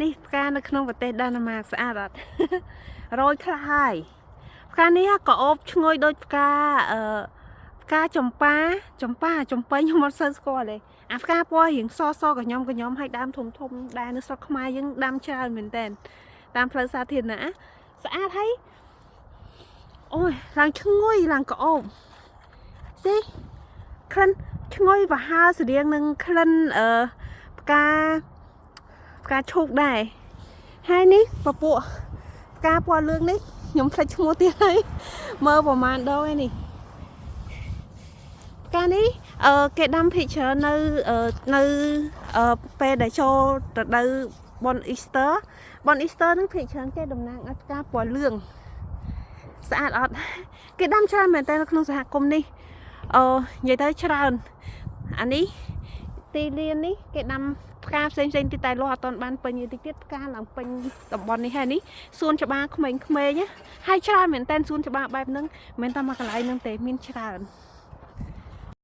នេះផ្កានៅក្នុងប្រទេសដាណាម៉ាកស្អាតអត់រយខ្លះហើយផ្កានេះក៏អូបឈ្ងុយដូចផ្កាផ្កាចម្ប៉ាខ្ញុំអត់សូវស្គាល់ទេអាផ្កាពណ៌រៀងសក៏ខ្ញុំឲ្យដើមធំដែរនៅស្រុកខ្មែរយើងដាំច្រើនមែនតើតាមផ្លូវសាធារណៈស្អាតហើយអូយឡើងឈ្ងុយឡើងក្អូបស៊ីក្លិនឈ្ងុយប្រហើរស្តៀងនឹងក្លិនផ្កាឈូកដែរហើយនេះពពួកផ្កាពណ៌លឿងនេះខ្ញុំភ្លេចឈ្មោះទៀតហើយមើលប្រហែលដងឯនេះផ្កានេះគេដាំភាគច្រើននៅពេលដែលចូលរដូវបុណ្យអ៊ីស្ទ័រហ្នឹងភាគច្រើនគេតំណាងឲ្យផ្កាពណ៌លឿងស្អាតអត់គេដាំច្រើនមែនតើនៅក្នុងសហគមន៍នេះនិយាយទៅច្រើនអានេះទីលាននេះគេដាំផ្កាផ្សេងទៀតតែលោះអត់ទាន់បានពេញទេទៀតផ្កាឡើងពេញតំបន់នេះហើយនេះសួនច្បារក្មេងៗហើយច្រើនមែនតើសួនច្បារបែបហ្នឹងមិនមែនតែមួយកន្លែងហ្នឹងទេមានច្រើន